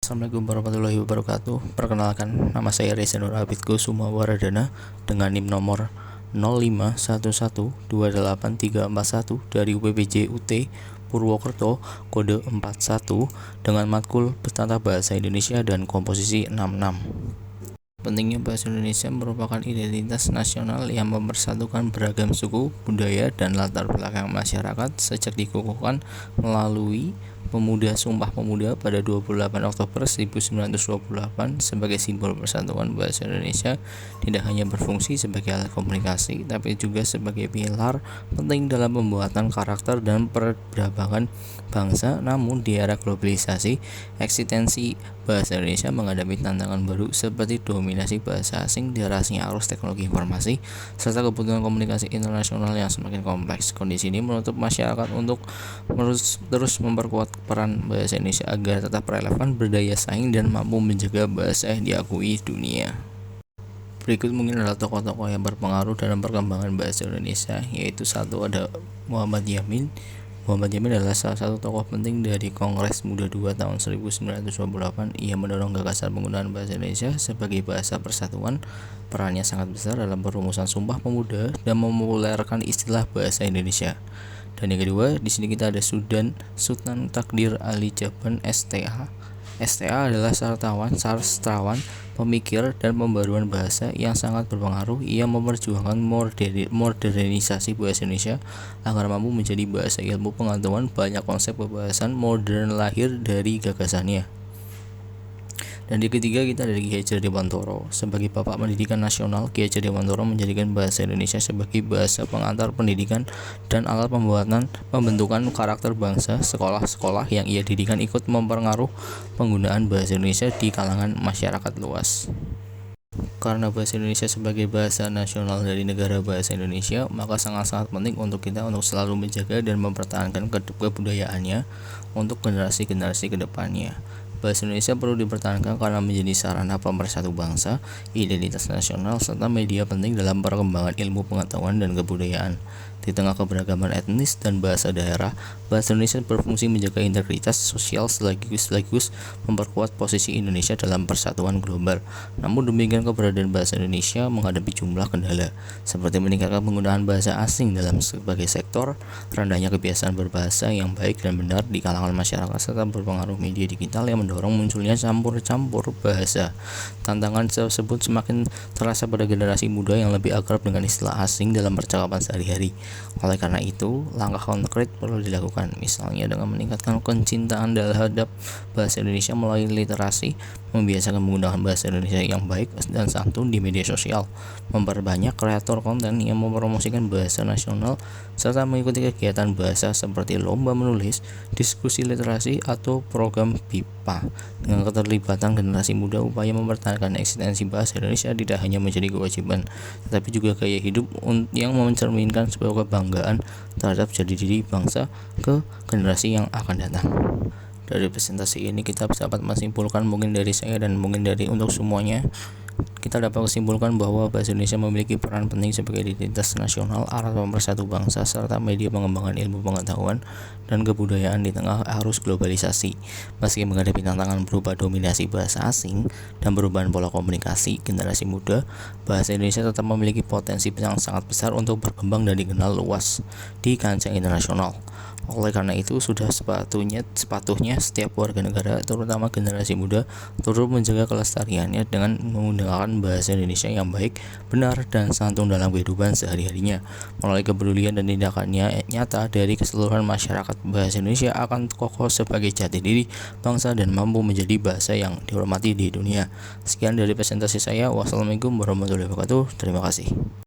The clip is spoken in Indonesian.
Assalamualaikum warahmatullahi wabarakatuh. Perkenalkan, nama saya Reza Nur Abid Kusuma Waradana dengan NIM nomor 051128341 dari UPBJ UT Purwokerto, kode 41 dengan matkul Tata Bahasa Indonesia dan komposisi 66. Pentingnya bahasa Indonesia merupakan identitas nasional yang mempersatukan beragam suku, budaya, dan latar belakang masyarakat sejak dikukuhkan melalui Pemuda Sumpah Pemuda pada 28 Oktober 1928 sebagai simbol persatuan bahasa Indonesia. Tidak hanya berfungsi sebagai alat komunikasi, tapi juga sebagai pilar penting dalam pembuatan karakter dan peradaban bangsa. Namun di era globalisasi, eksistensi bahasa Indonesia menghadapi tantangan baru seperti dominasi bahasa asing, derasnya arus teknologi informasi, serta kebutuhan komunikasi internasional yang semakin kompleks. Kondisi ini menuntut masyarakat untuk terus memperkuat peran bahasa Indonesia agar tetap relevan, berdaya saing, dan mampu menjaga bahasa yang diakui dunia. Berikut mungkin adalah tokoh-tokoh yang berpengaruh dalam perkembangan bahasa Indonesia, yaitu satu ada Muhammad Yamin. Muhammad Yamin adalah salah satu tokoh penting dari Kongres Muda II tahun 1928. Ia mendorong gagasan penggunaan bahasa Indonesia sebagai bahasa persatuan. Perannya sangat besar dalam perumusan Sumpah Pemuda dan mempopulerkan istilah bahasa Indonesia. Dan yang kedua, di sini kita ada Sultan Takdir Ali Jaban STA. STA adalah sastrawan, pemikir, dan pembaruan bahasa yang sangat berpengaruh. Ia memperjuangkan modernisasi bahasa Indonesia agar mampu menjadi bahasa ilmu pengetahuan. Banyak konsep pembahasan modern lahir dari gagasannya. Dan di ketiga kita ada Ki Hajar Dewantoro. Sebagai bapak pendidikan nasional, Ki Hajar Dewantoro menjadikan bahasa Indonesia sebagai bahasa pengantar pendidikan dan alat pembentukan karakter bangsa. Sekolah-sekolah yang ia dirikan ikut mempengaruhi penggunaan bahasa Indonesia di kalangan masyarakat luas. Karena bahasa Indonesia sebagai bahasa nasional dari negara bahasa Indonesia, maka sangat-sangat penting untuk kita untuk selalu menjaga dan mempertahankan kebudayaannya untuk generasi-generasi ke depannya. Bahasa Indonesia perlu dipertahankan karena menjadi sarana pemersatu bangsa, identitas nasional, serta media penting dalam perkembangan ilmu pengetahuan dan kebudayaan. Di tengah keberagaman etnis dan bahasa daerah, bahasa Indonesia berfungsi menjaga integritas sosial sekaligus memperkuat posisi Indonesia dalam persatuan global. Namun demikian, keberadaan bahasa Indonesia menghadapi jumlah kendala, seperti meningkatkan penggunaan bahasa asing dalam berbagai sektor, rendahnya kebiasaan berbahasa yang baik dan benar di kalangan masyarakat, serta berpengaruh media digital yang mendorong munculnya campur-campur bahasa. Tantangan tersebut semakin terasa pada generasi muda yang lebih akrab dengan istilah asing dalam percakapan sehari-hari. Oleh karena itu, langkah konkret perlu dilakukan, misalnya dengan meningkatkan kecintaan terhadap bahasa Indonesia melalui literasi, membiasakan menggunakan bahasa Indonesia yang baik dan santun di media sosial, memperbanyak kreator konten yang mempromosikan bahasa nasional, serta mengikuti kegiatan bahasa seperti lomba menulis, diskusi literasi, atau program BIPA. Dengan keterlibatan generasi muda, upaya mempertahankan eksistensi bahasa Indonesia tidak hanya menjadi kewajiban, tetapi juga gaya hidup yang mencerminkan sebuah kebanggaan terhadap jati diri bangsa ke generasi yang akan datang. Dari presentasi ini kita dapat menyimpulkan, mungkin dari saya dan mungkin dari untuk semuanya, kita dapat menyimpulkan bahwa bahasa Indonesia memiliki peran penting sebagai identitas nasional, alat pemersatu bangsa, serta media pengembangan ilmu pengetahuan dan kebudayaan di tengah arus globalisasi. Meski menghadapi tantangan berupa dominasi bahasa asing dan perubahan pola komunikasi generasi muda, bahasa Indonesia tetap memiliki potensi yang sangat besar untuk berkembang dan dikenal luas di kancah internasional. Oleh karena itu, sudah sepatuhnya setiap warga negara, terutama generasi muda, turut menjaga kelestariannya dengan menggunakan bahasa Indonesia yang baik, benar, dan santun dalam kehidupan sehari-harinya. Melalui kepedulian dan tindakannya nyata dari keseluruhan masyarakat, bahasa Indonesia akan kokoh sebagai jati diri bangsa dan mampu menjadi bahasa yang dihormati di dunia. Sekian dari presentasi saya. Wassalamualaikum warahmatullahi wabarakatuh. Terima kasih.